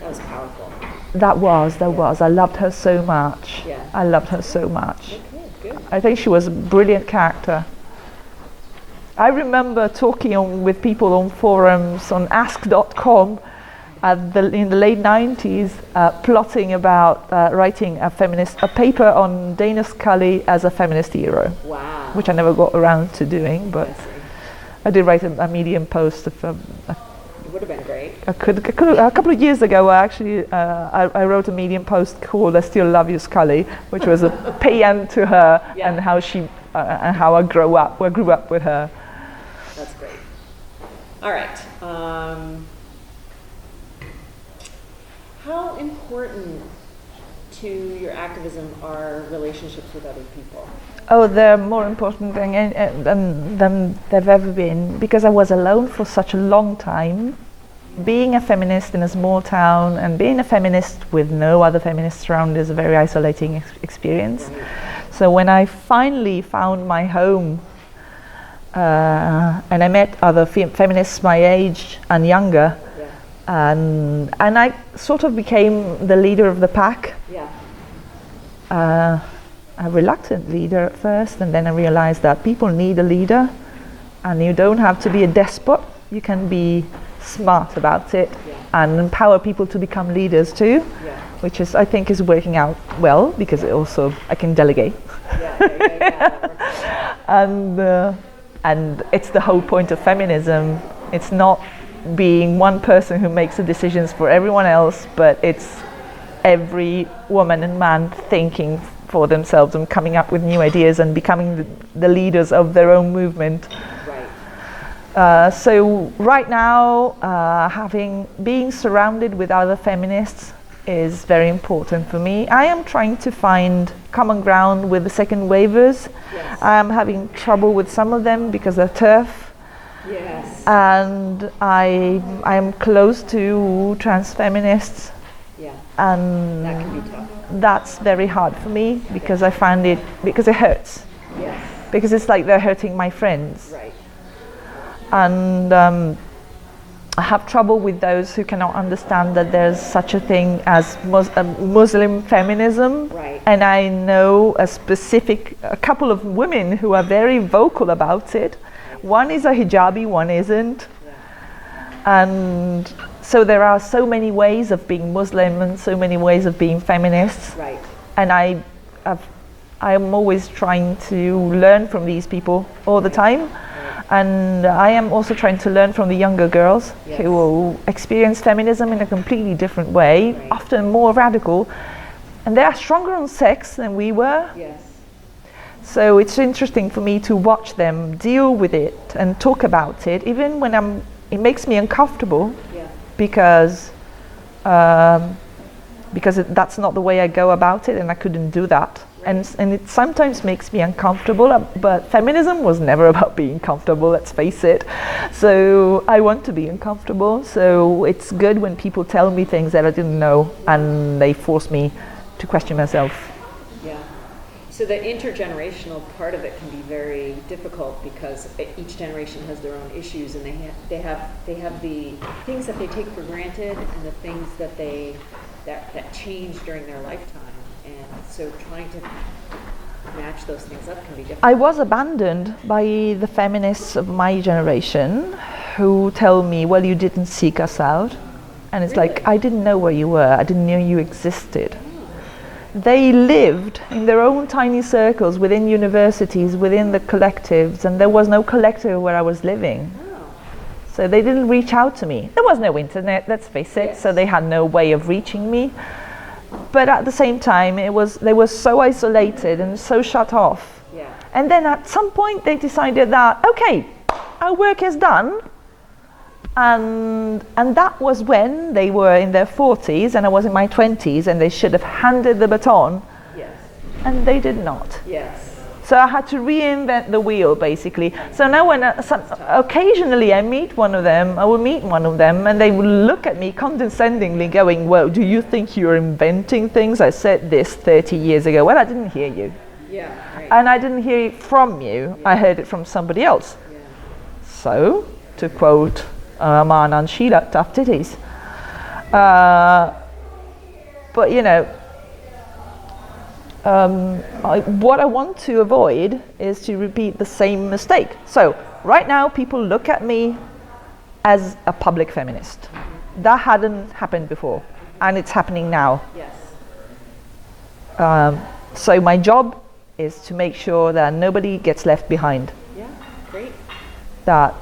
That was powerful. That was. I loved her so much. Yeah. I loved her so much. Okay, good. I think she was a brilliant character. I remember talking with people on forums on ask.com in the late 90s, plotting about writing a paper on Dana Scully as a feminist hero. Wow. Which I never got around to doing, but I did write a Medium post of it would have been great. a couple of years ago. I wrote a Medium post called "I Still Love You, Scully," which was a paean to her and how she and how I grew up with her. That's great. All right. How important to your activism are relationships with other people? Oh, they're more important than they've ever been, because I was alone for such a long time. Being a feminist in a small town and being a feminist with no other feminists around is a very isolating experience. Right. So when I finally found my home and I met other feminists my age and younger, and I sort of became the leader of the pack. A reluctant leader at first, and then I realized that people need a leader, and you don't have to be a despot. You can be smart about it and empower people to become leaders too, which is, I think, is working out well, because it also I can delegate. And it's the whole point of feminism. It's not being one person who makes the decisions for everyone else, but it's every woman and man thinking for themselves and coming up with new ideas and becoming the leaders of their own movement. So right now, being surrounded with other feminists is very important for me. I am trying to find common ground with the second wavers. I am having trouble with some of them because they're tough. And I am close to trans feminists. And that can be tough. That's very hard for me, because I find it, because it hurts. Because it's like they're hurting my friends. And I have trouble with those who cannot understand that there's such a thing as Muslim feminism. And I know a couple of women who are very vocal about it. One is a hijabi, one isn't. And so there are so many ways of being Muslim and so many ways of being feminists. And I am always trying to learn from these people all the time. And I am also trying to learn from the younger girls who will experience feminism in a completely different way, often more radical. And they are stronger on sex than we were. So it's interesting for me to watch them deal with it and talk about it, even when it makes me uncomfortable, because that's not the way I go about it, and I couldn't do that. And it sometimes makes me uncomfortable, but feminism was never about being comfortable, let's face it. So I want to be uncomfortable, so it's good when people tell me things that I didn't know, and they force me to question myself. So the intergenerational part of it can be very difficult, because each generation has their own issues, and they have the things that they take for granted and the things that that change during their lifetime, and so trying to match those things up can be difficult. I was abandoned by the feminists of my generation, who tell me, "Well, you didn't seek us out," and it's like, I didn't know where you were. I didn't know you existed. They lived in their own tiny circles within universities, within the collectives, and there was no collective where I was living. So they didn't reach out to me. There was no internet, let's face it, so they had no way of reaching me. But at the same time, they were so isolated and so shut off. And then at some point they decided that, okay, our work is done. And that was when they were in their 40s and I was in my 20s, and they should have handed the baton. And they did not. So I had to reinvent the wheel, basically. So now when occasionally I will meet one of them, and they will look at me condescendingly going, "Well, do you think you're inventing things? I said this 30 years ago." Well, I didn't hear you. And I didn't hear it from you. I heard it from somebody else. So, to quote Aman and Sheila, tough titties. But you know, what I want to avoid is to repeat the same mistake. So right now people look at me as a public feminist. That hadn't happened before, and it's happening now. Yes. So my job is to make sure that nobody gets left behind. Yeah, great. That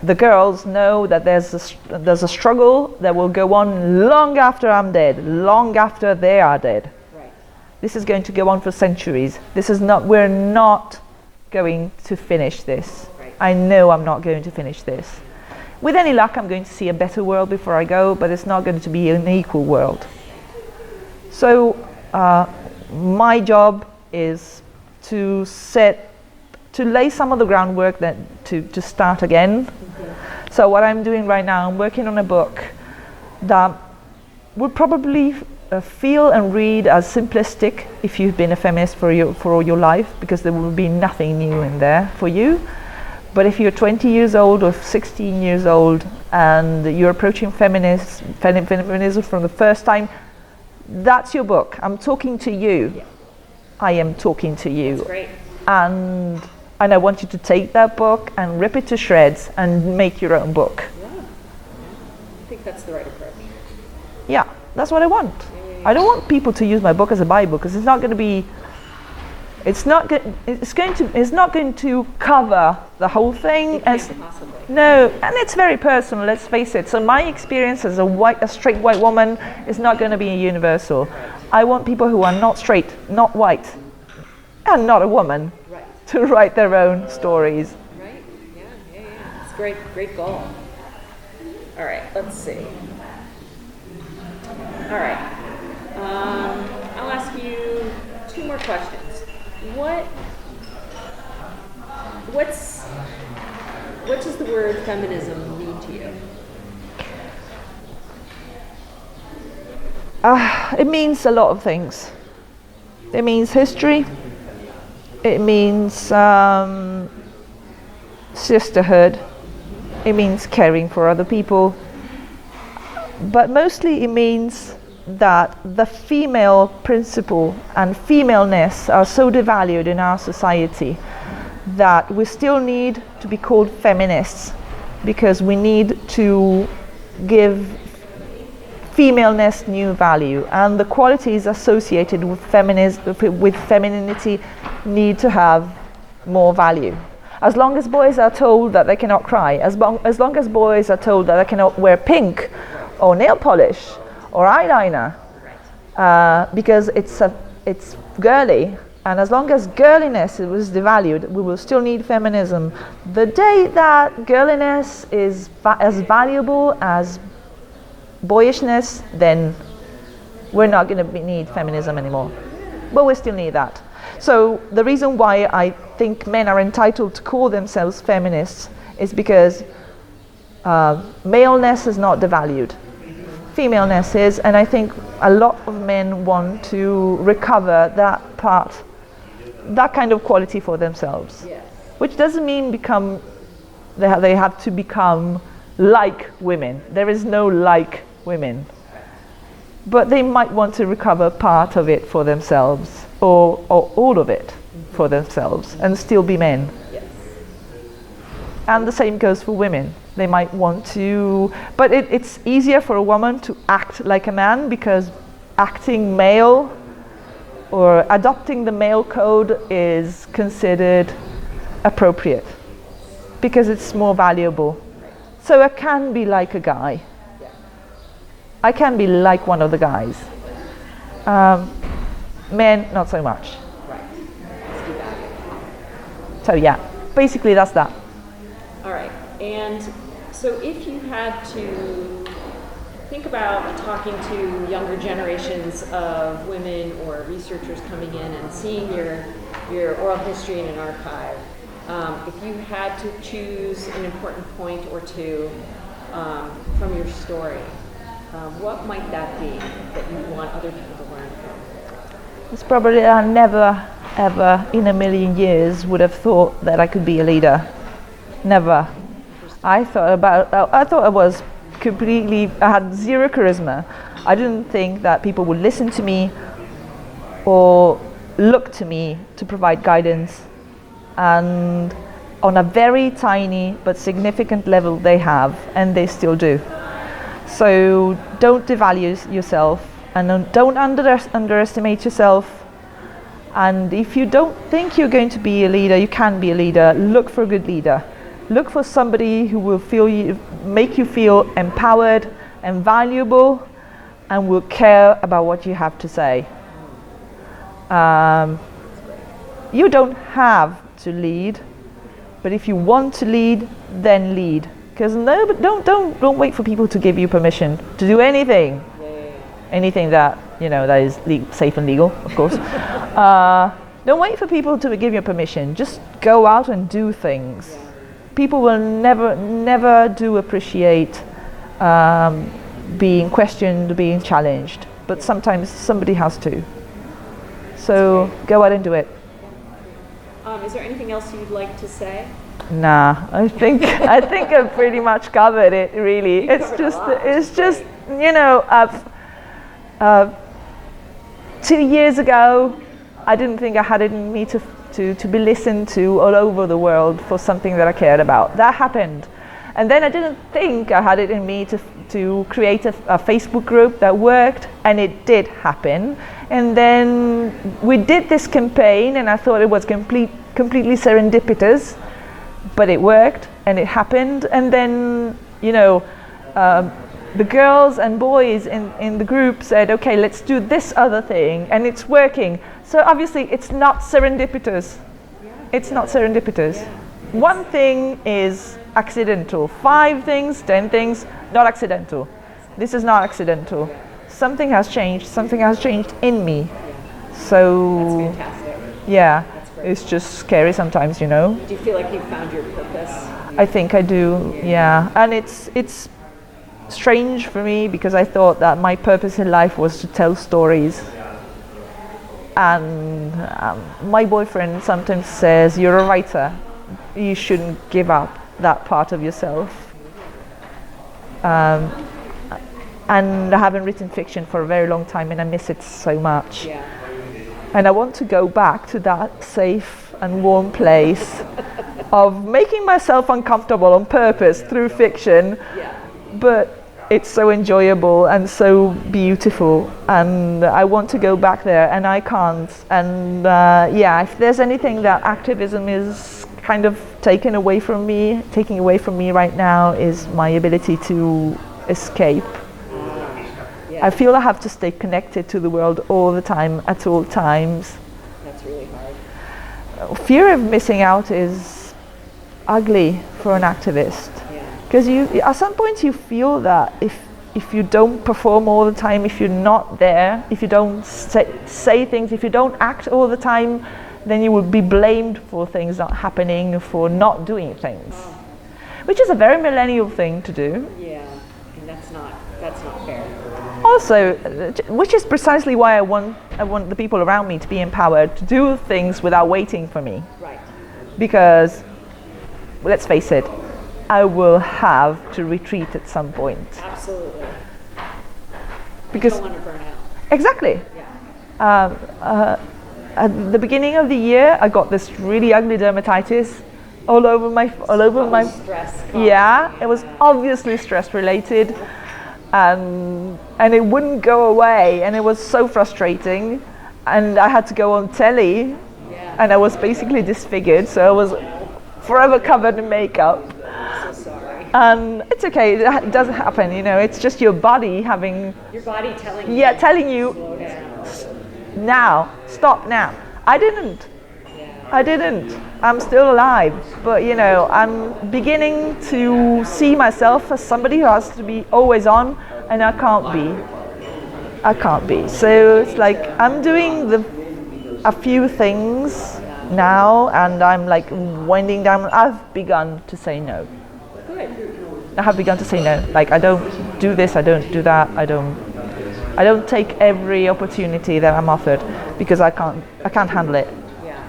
the girls know that there's a struggle that will go on long after I'm dead, long after they are dead. Right. This is going to go on for centuries. We're not going to finish this. Right. I know I'm not going to finish this. With any luck, I'm going to see a better world before I go, but it's not going to be an equal world. So my job is to lay some of the groundwork to start again. So what I'm doing right now, I'm working on a book that would probably feel and read as simplistic if you've been a feminist for all your life, because there will be nothing new in there for you. But if you're 20 years old or 16 years old and you're approaching feminism for the first time, that's your book. I'm talking to you. Yeah. I am talking to you. That's great. And I want you to take that book and rip it to shreds and make your own book. Yeah. I think that's the right approach. Yeah, that's what I want. Yeah. I don't want people to use my book as a Bible, because it's not going to be. It's not going to cover the whole thing. It can't possibly. No, and it's very personal. Let's face it. So my experience as a straight white woman is not going to be universal. I want people who are not straight, not white, and not a woman, Right. to write their own stories. Right? Yeah. It's great goal. All right, let's see. All right. I'll ask you 2 more questions. What does the word feminism mean to you? It means a lot of things. It means history. It means sisterhood. It means caring for other people. But mostly it means that the female principle and femaleness are so devalued in our society that we still need to be called feminists, because we need to give femaleness new value, and the qualities associated with femininity need to have more value. As long as boys are told that they cannot cry, as long as boys are told that they cannot wear pink or nail polish or eyeliner, because it's girly, and as long as girliness was devalued, we will still need feminism. The day that girliness is as valuable as boyishness, then we're not going to need feminism anymore. But we still need that. So the reason why I think men are entitled to call themselves feminists is because maleness is not devalued. Femaleness is, and I think a lot of men want to recover that part, that kind of quality for themselves. Yes. Which doesn't mean they have to become like women. There is no like women. But they might want to recover part of it for themselves, or all of it for themselves, and still be men. Yes. And the same goes for women. They might want to, but it's easier for a woman to act like a man, because acting male or adopting the male code is considered appropriate, because it's more valuable. So I can be like a guy. I can be like one of the guys. Men, not so much. Right. Let's do that. So yeah, basically that's that. All right. And so if you had to think about talking to younger generations of women or researchers coming in and seeing your oral history in an archive, if you had to choose an important point or two from your story, what might that be that you want other people to learn from? It's probably I never, ever in a million years would have thought that I could be a leader. Never. I thought I was I had zero charisma. I didn't think that people would listen to me or look to me to provide guidance. And on a very tiny but significant level they have, and they still do. So don't devalue yourself, and don't underestimate yourself. And if you don't think you're going to be a leader, you can be a leader. Look for a good leader. Look for somebody who will make you feel empowered and valuable, and will care about what you have to say. You don't have to lead, but if you want to lead, then lead. Because don't wait for people to give you permission to do anything. Anything that that is safe and legal, of course. Don't wait for people to give you permission. Just go out and do things. People will never do appreciate being questioned, being challenged. But sometimes somebody has to. So go out and do it. Is there anything else you'd like to say? Nah, I think I've pretty much covered it. Really, it's just 2 years ago, I didn't think I had it in me to be listened to all over the world for something that I cared about. That happened. And then I didn't think I had it in me to create a Facebook group that worked, and it did happen. And then we did this campaign, and I thought it was completely serendipitous, but it worked, and it happened. And then, the girls and boys in the group said, okay, let's do this other thing, and it's working. So obviously it's not serendipitous. It's not serendipitous. One thing is accidental. 5 things, 10 things, not accidental. This is not accidental. Something has changed. Something has changed in me. So that's fantastic. Yeah, it's just scary sometimes, Do you feel like you found your purpose? I think I do. Yeah, and it's strange for me because I thought that my purpose in life was to tell stories. And my boyfriend sometimes says, you're a writer, you shouldn't give up that part of yourself. And I haven't written fiction for a very long time, and I miss it so much. Yeah. And I want to go back to that safe and warm place of making myself uncomfortable on purpose through fiction. Yeah. But it's so enjoyable and so beautiful, and I want to go back there, and I can't. And if there's anything that activism is kind of taking away from me right now, is my ability to escape. I feel I have to stay connected to the world all the time, at all times. That's really hard. Fear of missing out is ugly for an activist. Because at some point you feel that if you don't perform all the time, if you're not there, if you don't say things, if you don't act all the time, then you will be blamed for things not happening, for not doing things. Which is a very millennial thing to do. Yeah, and that's not fair. Also, which is precisely why I want the people around me to be empowered to do things without waiting for me. Right. Because, let's face it, I will have to retreat at some point. Absolutely. Because you don't want to burn out. Exactly. Yeah. At the beginning of the year, I got this really ugly dermatitis all over my stress. Yeah, it was obviously stress related, and it wouldn't go away, and it was so frustrating, and I had to go on telly, and I was basically disfigured, so I was forever covered in makeup. I'm so sorry. And it's okay, it doesn't happen, it's just your body having... Your body telling you. Yeah, telling you, Slow down. now, stop now. I didn't. I'm still alive, but I'm beginning to see myself as somebody who has to be always on, and I can't be. So it's like I'm doing a few things now, and I'm like winding down. I've begun to say no. Good. I have begun to say no. Like, I don't do this, I don't do that, I don't take every opportunity that I'm offered because I can't handle it. Yeah.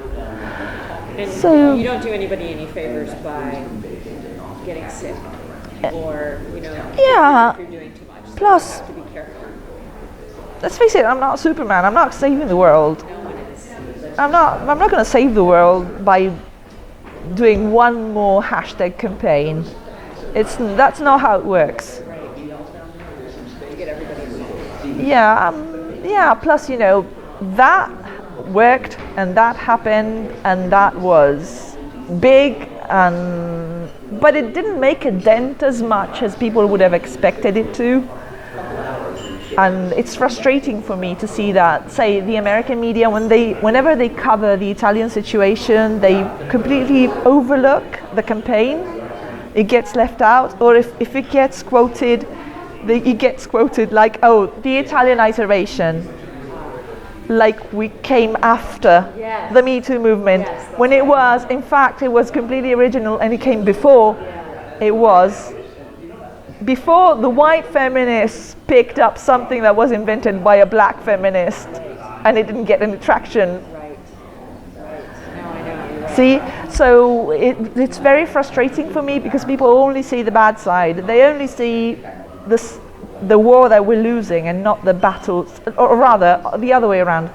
And So you don't do anybody any favors by getting sick. or, you know, Yeah. if you're doing too much. So Plus- you have to be careful. Let's face it, I'm not Superman. I'm not saving the world. No one is. But I'm not going to save the world by doing one more hashtag campaign. That's not how it works. right, you get everybody involved. Yeah. Plus, you know, that worked and that happened and that was big, but it didn't make a dent as much as people would have expected it to. And it's frustrating for me to see that, say, the American media, whenever they cover the Italian situation, they completely overlook the campaign. It gets left out, or if it gets quoted, it gets quoted like, oh, the Italian iteration, like we came after Yes. the Me Too movement, Yes, that's when it was, in fact, it was completely original and it came before. It was before the white feminists picked up something that was invented by a black feminist, and it didn't get any traction. Right. No, I know. You're right. See, so it's very frustrating for me because people only see the bad side. They only see the war that we're losing and not the battles, or rather the other way around,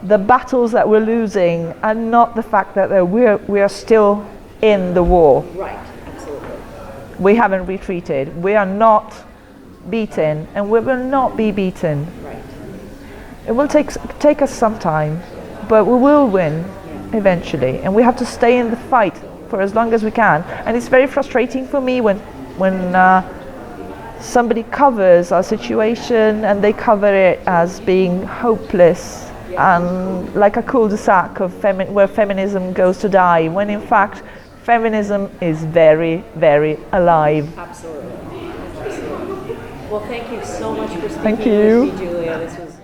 the battles that we're losing and not the fact that we are still in the war. Right. Absolutely. We haven't retreated. We are not beaten, and we will not be beaten. Right. It will take us some time, but we will win eventually, and we have to stay in the fight for as long as we can. And it's very frustrating for me when somebody covers our situation and they cover it as being hopeless and like a cul-de-sac of where feminism goes to die, when in fact feminism is very, very alive. Absolutely. Absolutely. Well, thank you so much for speaking Thank you. with me, Giulia. This was